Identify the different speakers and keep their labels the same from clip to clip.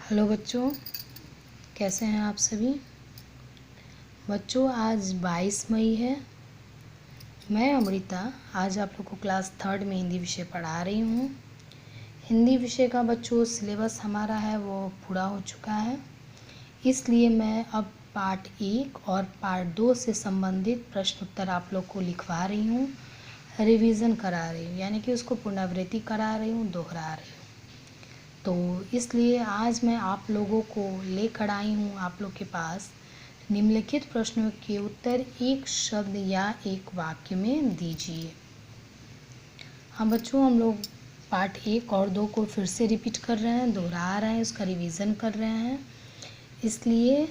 Speaker 1: Hello बच्चों, कैसे हैं आप सभी बच्चों। आज 22 मई है। मैं अमृता आज आप लोग को क्लास 3 में हिंदी विषय पढ़ा रही हूँ। हिंदी विषय का बच्चों सिलेबस हमारा है वो पूरा हो चुका है, इसलिए मैं अब पार्ट 1 और पार्ट 2 से संबंधित प्रश्न उत्तर आप लोग को लिखवा रही हूँ, रिवीजन करा रही हूँ, यानी कि उसको पुनरावृत्ति करा रही हूँ, दोहरा रही हूँ। तो इसलिए आज मैं आप लोगों को लेकर आई हूँ आप लोग के पास निम्नलिखित प्रश्नों के उत्तर एक शब्द या एक वाक्य में दीजिए। हाँ बच्चों, हम लोग पार्ट 1 और 2 को फिर से रिपीट कर रहे हैं, दोहरा रहे हैं, उसका रिवीजन कर रहे हैं। इसलिए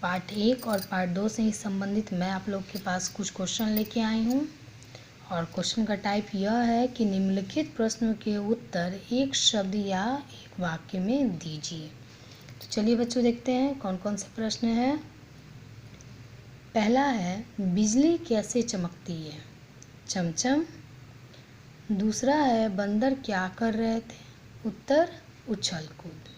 Speaker 1: पार्ट 1 और पार्ट 2 से ही संबंधित मैं आप लोग के पास कुछ क्वेश्चन लेके आई हूँ और क्वेश्चन का टाइप यह है कि निम्नलिखित प्रश्नों के उत्तर एक शब्द या एक वाक्य में दीजिए। तो चलिए बच्चों देखते हैं कौन कौन से प्रश्न हैं। पहला है बिजली कैसे चमकती है? चमचम। दूसरा है बंदर क्या कर रहे थे? उत्तर उछल कूद।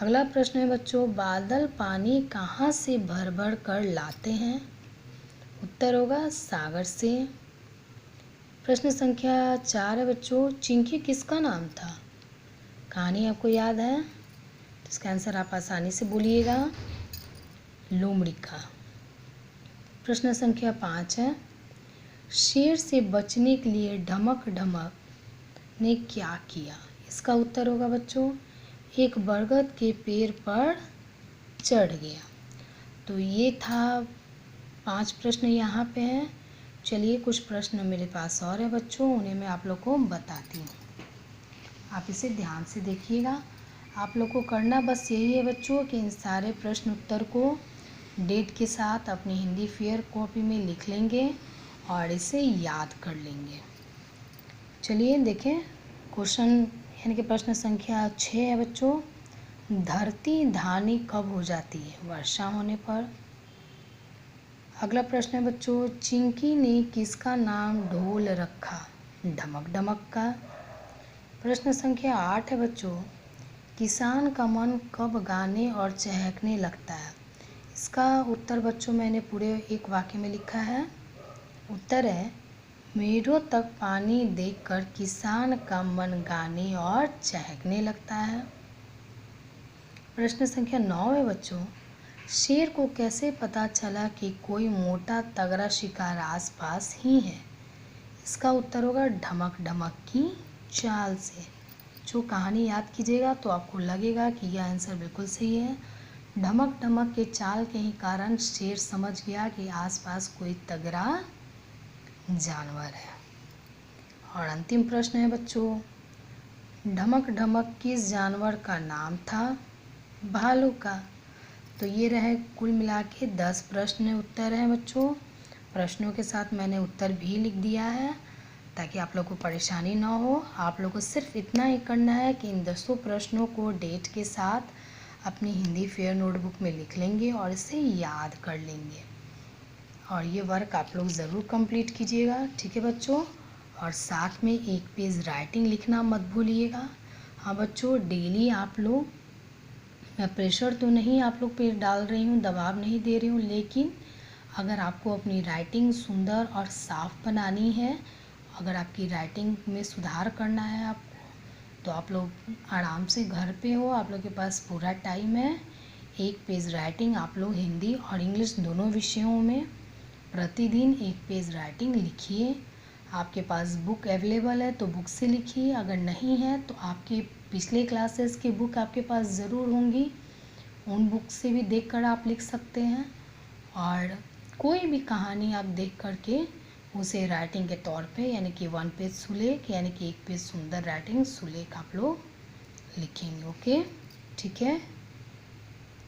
Speaker 1: अगला प्रश्न है बच्चों बादल पानी कहाँ से भर भर कर लाते हैं? उत्तर होगा सागर से। प्रश्न संख्या 4 है बच्चों चिंकी किसका नाम था? कहानी आपको याद है तो इसका आंसर आप आसानी से बोलिएगा, लोमड़ी का। प्रश्न संख्या 5 है शेर से बचने के लिए ढमक ढमक ने क्या किया? इसका उत्तर होगा बच्चों एक बरगद के पेड़ पर चढ़ गया। तो ये था 5 प्रश्न यहाँ पे हैं। चलिए कुछ प्रश्न मेरे पास और है बच्चों, उन्हें मैं आप लोग को बताती हूँ, आप इसे ध्यान से देखिएगा। आप लोग को करना बस यही है बच्चों कि इन सारे प्रश्न उत्तर को डेट के साथ अपनी हिंदी फेयर कॉपी में लिख लेंगे और इसे याद कर लेंगे। चलिए देखें क्वेश्चन यानी कि प्रश्न संख्या 6 है बच्चों धरती धानी कब हो जाती है? वर्षा होने पर। अगला प्रश्न है बच्चों चिंकी ने किसका नाम ढोल रखा? ढमक ढमक का। प्रश्न संख्या 8 है बच्चों किसान का मन कब गाने और चहकने लगता है? इसका उत्तर बच्चों मैंने पूरे एक वाक्य में लिखा है। उत्तर है मेढ़ों तक पानी देखकर किसान का मन गाने और चहकने लगता है। प्रश्न संख्या 9 है बच्चों शेर को कैसे पता चला कि कोई मोटा तगड़ा शिकार आसपास ही है? इसका उत्तर होगा ढमक ढमक की चाल से। जो कहानी याद कीजिएगा तो आपको लगेगा कि यह आंसर बिल्कुल सही है। ढमक ढमक के चाल के ही कारण शेर समझ गया कि आसपास कोई तगड़ा जानवर है। और अंतिम प्रश्न है बच्चों ढमक ढमक किस जानवर का नाम था? भालू का। तो ये रहे कुल मिला के 10 प्रश्न उत्तर हैं बच्चों। प्रश्नों के साथ मैंने उत्तर भी लिख दिया है ताकि आप लोग को परेशानी ना हो। आप लोग को सिर्फ इतना ही करना है कि इन 10 प्रश्नों को डेट के साथ अपनी हिंदी फेयर नोटबुक में लिख लेंगे और इसे याद कर लेंगे। और ये वर्क आप लोग ज़रूर कंप्लीट कीजिएगा, ठीक है बच्चों। और साथ में एक पेज राइटिंग लिखना मत भूलिएगा। हाँ बच्चों डेली आप लोग, मैं प्रेशर तो नहीं आप लोग पे डाल रही हूँ, दबाव नहीं दे रही हूँ, लेकिन अगर आपको अपनी राइटिंग सुंदर और साफ बनानी है, अगर आपकी राइटिंग में सुधार करना है आपको, तो आप लोग आराम से घर पे हो, आप लोग के पास पूरा टाइम है। एक पेज राइटिंग आप लोग हिंदी और इंग्लिश दोनों विषयों में प्रतिदिन एक पेज राइटिंग लिखिए। आपके पास बुक अवेलेबल है तो बुक से लिखिए, अगर नहीं है तो आपके पिछले क्लासेस की बुक आपके पास ज़रूर होंगी, उन बुक से भी देखकर आप लिख सकते हैं। और कोई भी कहानी आप देख करके उसे राइटिंग के तौर पे यानी कि 1 पेज सुलेख यानी कि 1 पेज सुंदर राइटिंग सुलेख आप लोग लिखेंगे। ओके, ठीक है।